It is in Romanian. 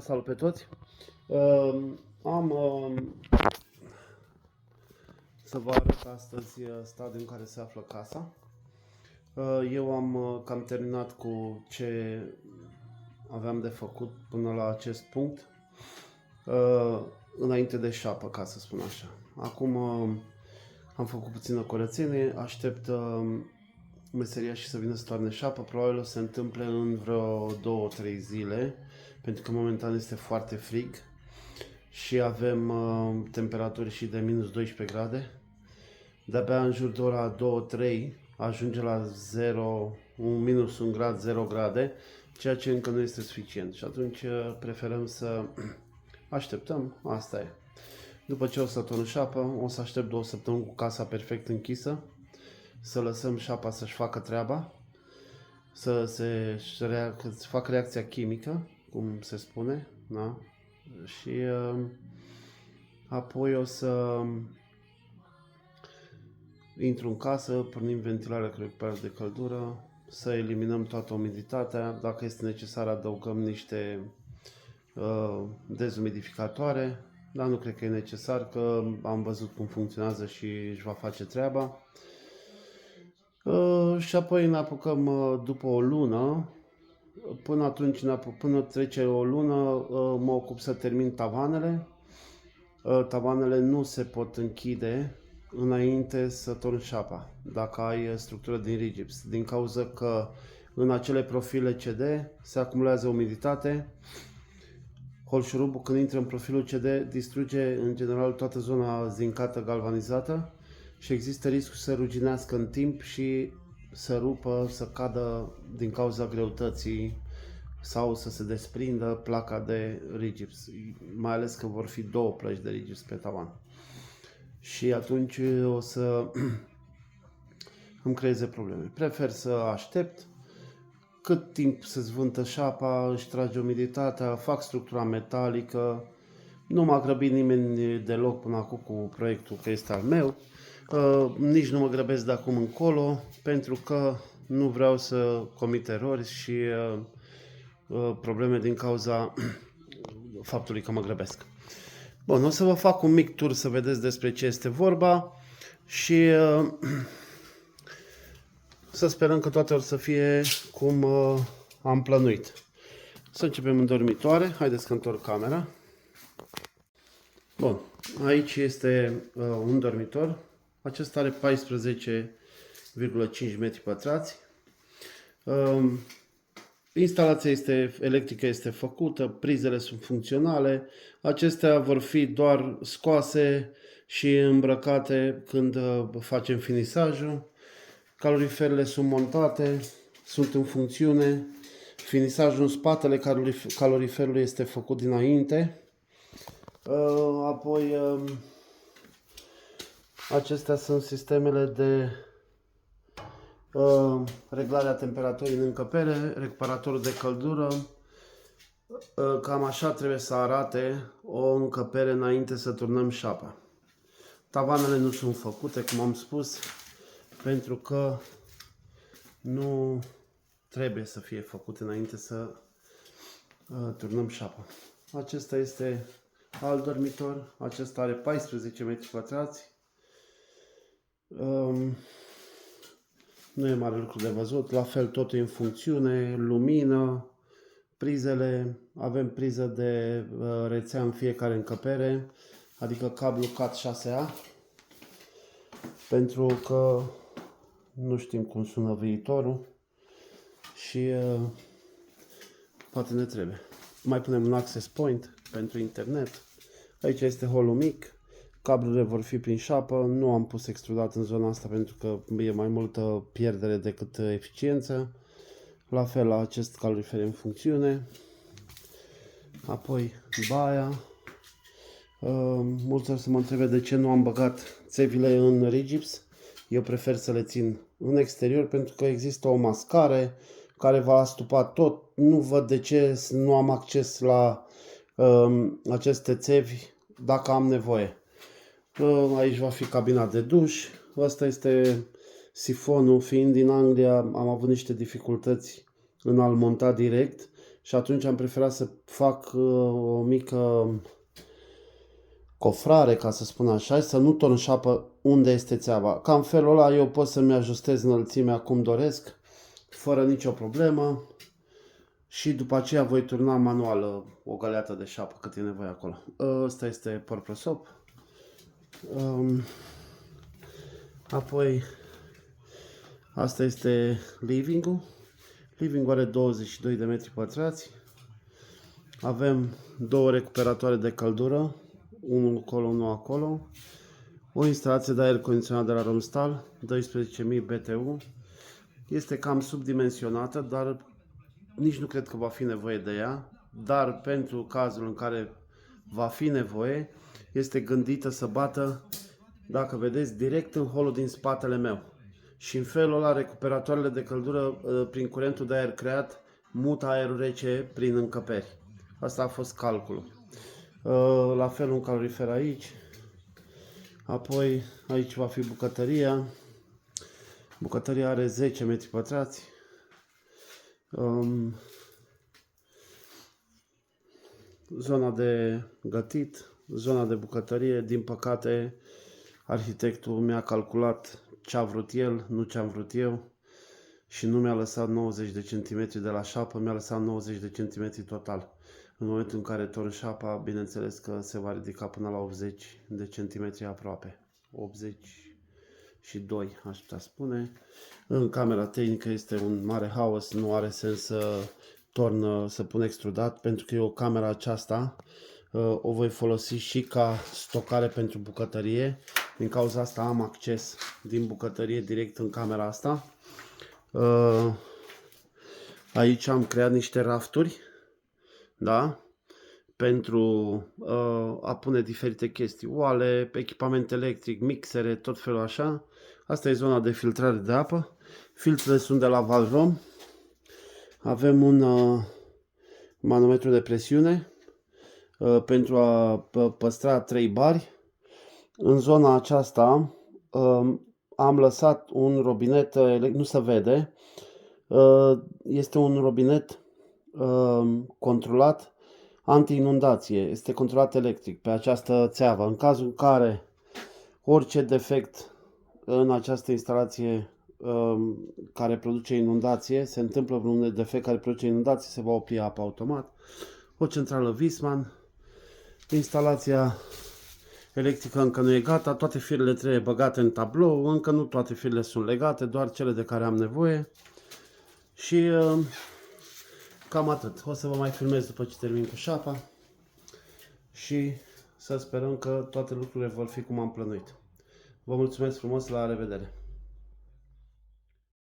salut pe toți! Am să vă arăt astăzi stadiul în care se află casa. Eu am cam terminat cu ce aveam de făcut până la acest punct, înainte de șapă, ca să spun așa. Acum am făcut puțină curățenie, aștept meseriașii să vină să toarne șapă. Probabil o să se întâmple în vreo 2-3 zile, pentru că momentan este foarte frig și avem temperaturi și de minus 12 grade. De-abia în jur de ora 2-3 ajunge la 0, minus 1 grad, 0 grade, ceea ce încă nu este suficient și atunci preferăm să așteptăm, asta e. După ce o să torn șapă, o să aștept 2 săptămâni cu casa perfect închisă, să lăsăm șapa să-și facă treaba, să facă reacția chimică, cum se spune, da? Și apoi o să intru în casă, pornim ventilarea cu recuperare de căldură, să eliminăm toată umiditatea, dacă este necesar adăugăm niște dezumidificatoare, dar nu cred că e necesar, că am văzut cum funcționează și își va face treaba. Și apoi ne apucăm după o lună. Până atunci, până trece o lună, mă ocup să termin tavanele. Tavanele nu se pot închide înainte să torn șapa, dacă ai structură din rigips, din cauza că în acele profile CD se acumulează umiditate. Holșurubul, când intră în profilul CD, distruge în general toată zona zincată galvanizată și există riscul să ruginească în timp și să rupă, să cadă din cauza greutății sau să se desprindă placa de rigips, mai ales că vor fi 2 plăci de rigips pe tavan. Și atunci o să îmi creeze probleme. Prefer să aștept cât timp se zvântă șapa, își trage umiditatea, fac structura metalică. Nu m-a grăbit nimeni deloc până acum cu proiectul, că este al meu. Nici nu mă grăbesc de acum încolo, pentru că nu vreau să comit erori și probleme din cauza faptului că mă grăbesc. Bun, o să vă fac un mic tur să vedeți despre ce este vorba și să sperăm că toate or să fie cum am plănuit. Să începem în dormitoare. Haideți că întorc camera. Bun, aici este un dormitor. Acesta are 14,5 metri pătrați. Instalația electrică este făcută, prizele sunt funcționale. Acestea vor fi doar scoase și îmbrăcate când facem finisajul. Caloriferele sunt montate, sunt în funcțiune. Finisajul în spatele caloriferului este făcut dinainte. Apoi acestea sunt sistemele de reglarea temperaturii în încăpere, recuperatorul de căldură. Cam așa trebuie să arate o încăpere înainte să turnăm șapa. Tavanele nu sunt făcute, cum am spus, pentru că nu trebuie să fie făcute înainte să turnăm șapa. Acesta este alt dormitor. Acesta are 14 metri pătrați. Nu e mare lucru de văzut, la fel totul e în funcțiune, lumină, prizele, avem priză de rețea în fiecare încăpere, adică cablu CAT 6A, pentru că nu știm cum sună viitorul și poate ne trebuie. Mai punem un access point pentru internet. Aici este holul mic. Cablurile vor fi prin șapă, nu am pus extrudat în zona asta pentru că e mai multă pierdere decât eficiență. La fel, la acest calorifer în funcțiune. Apoi baia. Mulți o să mă întrebe de ce nu am băgat țevile în rigips. Eu prefer să le țin în exterior pentru că există o mascare care va astupa tot. Nu văd de ce nu am acces la aceste țevi dacă am nevoie. Aici va fi cabina de duș. Asta este sifonul. Fiind din Anglia, am avut niște dificultăți în a-l monta direct și atunci am preferat să fac o mică cofrare, ca să spun așa, și să nu torn șapă unde este țeava. Ca în felul ăla eu pot să-mi ajustez înălțimea cum doresc, fără nicio problemă, și după aceea voi turna manual o găleată de șapă cât e nevoie acolo. Ăsta este purple soap. Apoi, asta este living-ul. Living-ul are 22 de metri pătrați. Avem două recuperatoare de căldură, unul acolo, unul acolo. O instalație de aer condiționat de la Romstal, 12.000 BTU. Este cam subdimensionată, dar nici nu cred că va fi nevoie de ea. Dar pentru cazul în care va fi nevoie, este gândită să bată, dacă vedeți, direct în holul din spatele meu. Și în felul ăla, recuperatoarele de căldură, prin curentul de aer creat, mută aerul rece prin încăperi. Asta a fost calculul. La fel un calorifer aici. Apoi aici va fi bucătăria. Bucătăria are 10 metri pătrați. Zona de gătit, zona de bucătărie. Din păcate, arhitectul mi-a calculat ce a vrut el, nu ce am vrut eu. Și nu mi-a lăsat 90 de centimetri de la șapă, mi-a lăsat 90 de centimetri total. În momentul în care torn șapa, bineînțeles că se va ridica până la 80 de centimetri aproape. 82, aș putea spune. În camera tehnică este un mare haos, nu are sens să torn, să pun extrudat, pentru că eu camera aceasta o voi folosi și ca stocare pentru bucătărie. Din cauza asta am acces din bucătărie direct în camera asta. Aici am creat niște rafturi, da? Pentru a pune diferite chestii, oale, echipament electric, mixere, tot felul așa. Asta e zona de filtrare de apă. Filtrele sunt de la Valrom. Avem un manometru de presiune pentru a păstra 3 bari. În zona aceasta am lăsat un robinet, nu se vede, este un robinet controlat anti-inundație, este controlat electric pe această țeavă. În cazul în care orice defect în această instalație care produce inundație, se întâmplă vreun defect care produce inundație, se va opri apa automat. O centrală Viessmann. Instalația electrică încă nu e gata, toate firele trebuie băgate în tablou, încă nu toate firele sunt legate, doar cele de care am nevoie. Și cam atât. O să vă mai filmez după ce termin cu șapa și să sperăm că toate lucrurile vor fi cum am plănuit. Vă mulțumesc frumos, la revedere!